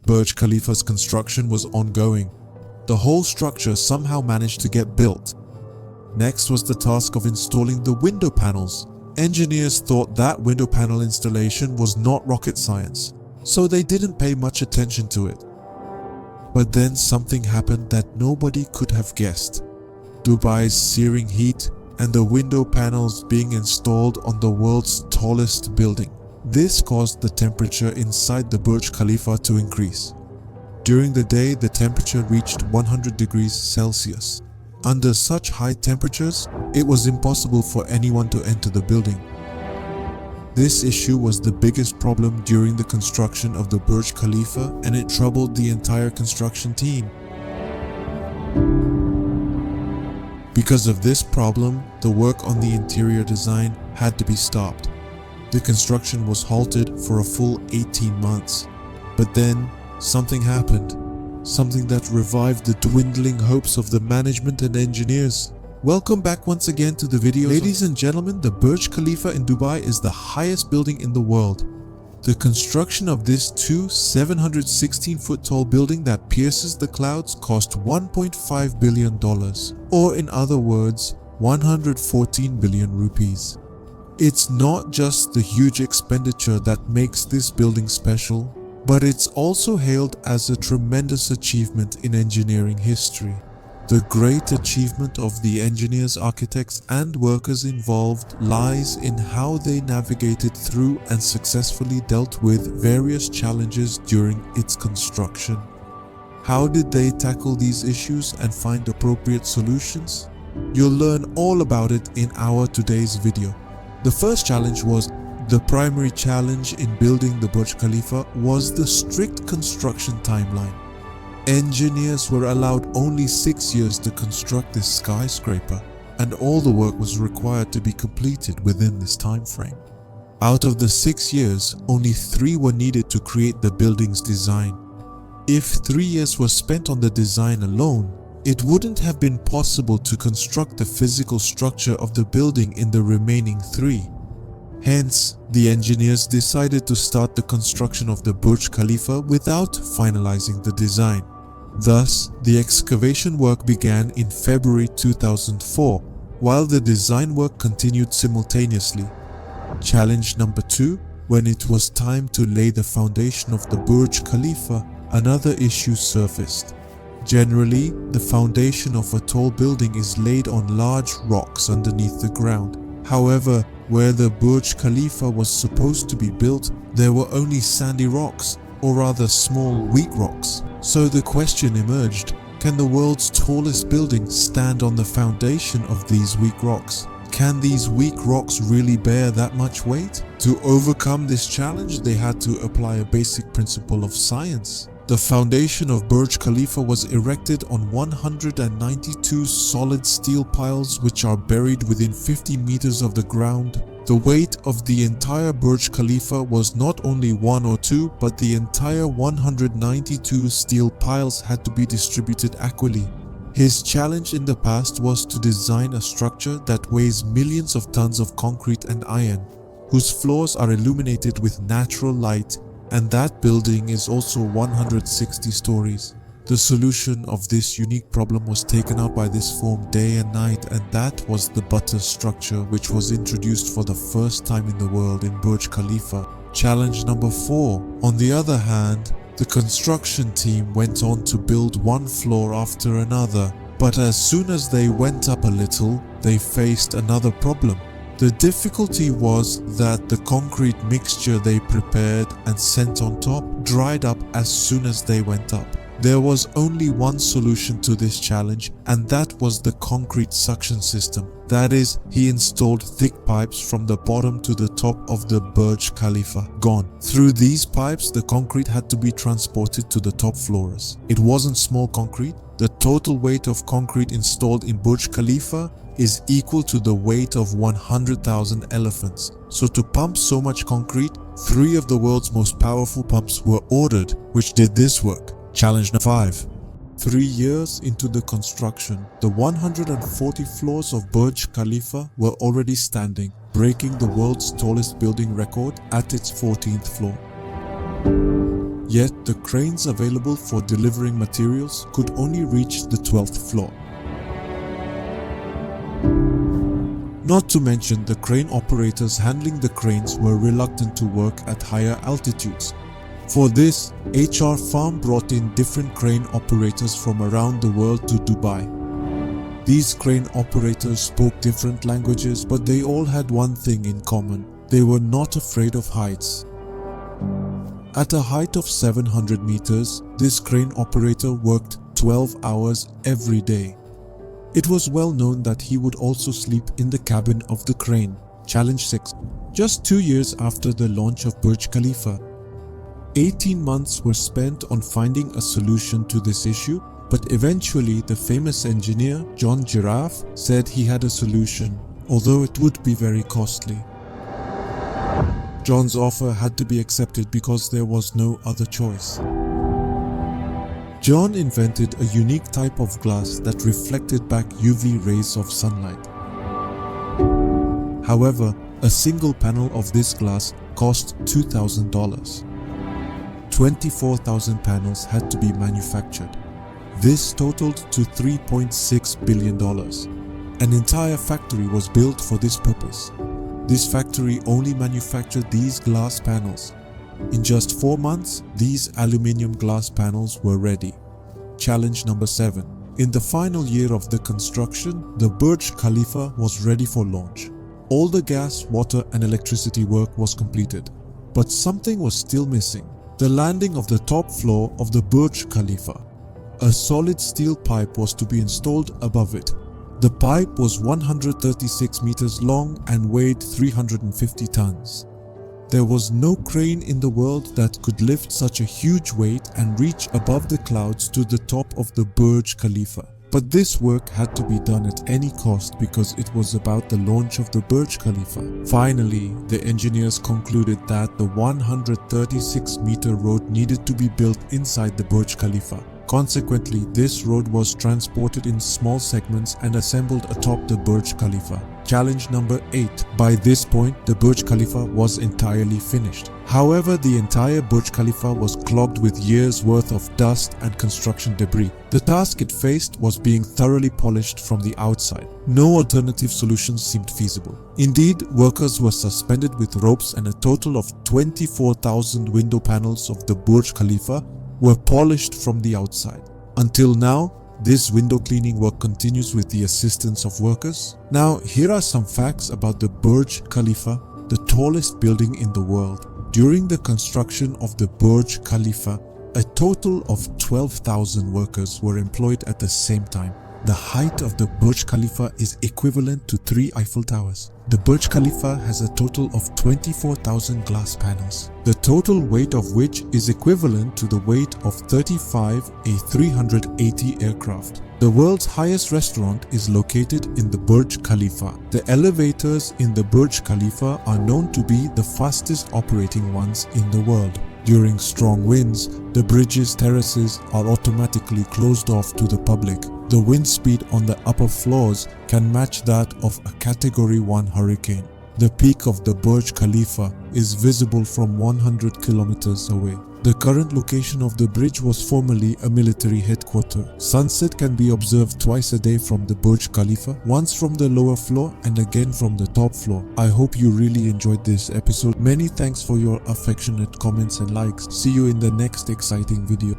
Burj Khalifa's construction was ongoing. The whole structure somehow managed to get built. Next was the task of installing the window panels. Engineers thought that window panel installation was not rocket science, so they didn't pay much attention to it. But then something happened that nobody could have guessed. Dubai's searing heat and the window panels being installed on the world's tallest building. This caused the temperature inside the Burj Khalifa to increase. During the day, the temperature reached 100 degrees Celsius. Under such high temperatures, it was impossible for anyone to enter the building. This issue was the biggest problem during the construction of the Burj Khalifa, and it troubled the entire construction team. Because of this problem, the work on the interior design had to be stopped. The construction was halted for a full 18 months. But then, something happened. Something that revived the dwindling hopes of the management and engineers. Welcome back once again to the video. Ladies and gentlemen, the Burj Khalifa in Dubai is the highest building in the world. The construction of this 716-foot tall building that pierces the clouds cost $1.5 billion, or in other words, 114 billion rupees. It's not just the huge expenditure that makes this building special, but it's also hailed as a tremendous achievement in engineering history. The great achievement of the engineers, architects, and workers involved lies in how they navigated through and successfully dealt with various challenges during its construction. How did they tackle these issues and find appropriate solutions? You'll learn all about it in our today's video. The first challenge was the primary challenge in building the Burj Khalifa was the strict construction timeline. Engineers were allowed only 6 years to construct this skyscraper, and all the work was required to be completed within this time frame. Out of the 6 years, only 3 were needed to create the building's design. If 3 years were spent on the design alone, it wouldn't have been possible to construct the physical structure of the building in the remaining 3. Hence, the engineers decided to start the construction of the Burj Khalifa without finalizing the design. Thus, the excavation work began in February 2004, while the design work continued simultaneously. Challenge number 2, when it was time to lay the foundation of the Burj Khalifa, another issue surfaced. Generally, the foundation of a tall building is laid on large rocks underneath the ground. However, where the Burj Khalifa was supposed to be built, there were only sandy rocks, or rather small, weak rocks. So the question emerged, can the world's tallest building stand on the foundation of these weak rocks? Can these weak rocks really bear that much weight? To overcome this challenge, they had to apply a basic principle of science. The foundation of Burj Khalifa was erected on 192 solid steel piles which are buried within 50 meters of the ground. The weight of the entire Burj Khalifa was not only 1 or 2, but the entire 192 steel piles had to be distributed equally. His challenge in the past was to design a structure that weighs millions of tons of concrete and iron, whose floors are illuminated with natural light, and that building is also 160 stories. The solution of this unique problem was taken out by this form day and night, and that was the butter structure, which was introduced for the first time in the world in Burj Khalifa. Challenge number 4. On the other hand, the construction team went on to build one floor after another, but as soon as they went up a little, they faced another problem. The difficulty was that the concrete mixture they prepared and sent on top dried up as soon as they went up. There was only one solution to this challenge, and that was the concrete suction system. That is, he installed thick pipes from the bottom to the top of the Burj Khalifa. Through these pipes, the concrete had to be transported to the top floors. It wasn't small concrete. The total weight of concrete installed in Burj Khalifa is equal to the weight of 100,000 elephants. So to pump so much concrete, 3 of the world's most powerful pumps were ordered, which did this work. Challenge number 5. 3 years into the construction, the 140 floors of Burj Khalifa were already standing, breaking the world's tallest building record at its 14th floor. Yet the cranes available for delivering materials could only reach the 12th floor. Not to mention, the crane operators handling the cranes were reluctant to work at higher altitudes. For this, HR Farm brought in different crane operators from around the world to Dubai. These crane operators spoke different languages, but they all had one thing in common: they were not afraid of heights. At a height of 700 meters, this crane operator worked 12 hours every day. It was well known that he would also sleep in the cabin of the crane. Challenge 6. Just 2 years after the launch of Burj Khalifa, 18 months were spent on finding a solution to this issue, but eventually the famous engineer John Giraffe said he had a solution, although it would be very costly. John's offer had to be accepted because there was no other choice. John invented a unique type of glass that reflected back UV rays of sunlight. However, a single panel of this glass cost $2,000. 24,000 panels had to be manufactured. This totaled to $3.6 billion. An entire factory was built for this purpose. This factory only manufactured these glass panels. In just 4 months, these aluminium glass panels were ready. Challenge number 7. In the final year of the construction, the Burj Khalifa was ready for launch. All the gas, water and electricity work was completed. But something was still missing: the landing of the top floor of the Burj Khalifa. A solid steel pipe was to be installed above it. The pipe was 136 meters long and weighed 350 tons. There was no crane in the world that could lift such a huge weight and reach above the clouds to the top of the Burj Khalifa. But this work had to be done at any cost because it was about the launch of the Burj Khalifa. Finally, the engineers concluded that the 136-meter road needed to be built inside the Burj Khalifa. Consequently, this road was transported in small segments and assembled atop the Burj Khalifa. Challenge number 8. By this point, the Burj Khalifa was entirely finished. However, the entire Burj Khalifa was clogged with years' worth of dust and construction debris. The task it faced was being thoroughly polished from the outside. No alternative solutions seemed feasible. Indeed, workers were suspended with ropes, and a total of 24,000 window panels of the Burj Khalifa were polished from the outside. Until now, this window cleaning work continues with the assistance of workers. Now, here are some facts about the Burj Khalifa, the tallest building in the world. During the construction of the Burj Khalifa, a total of 12,000 workers were employed at the same time. The height of the Burj Khalifa is equivalent to 3 Eiffel Towers. The Burj Khalifa has a total of 24,000 glass panels, the total weight of which is equivalent to the weight of 35 A380 aircraft. The world's highest restaurant is located in the Burj Khalifa. The elevators in the Burj Khalifa are known to be the fastest operating ones in the world. During strong winds, the bridge's terraces are automatically closed off to the public. The wind speed on the upper floors can match that of a Category 1 hurricane. The peak of the Burj Khalifa is visible from 100 kilometers away. The current location of the bridge was formerly a military headquarters. Sunset can be observed twice a day from the Burj Khalifa, once from the lower floor and again from the top floor. I hope you really enjoyed this episode. Many thanks for your affectionate comments and likes. See you in the next exciting video.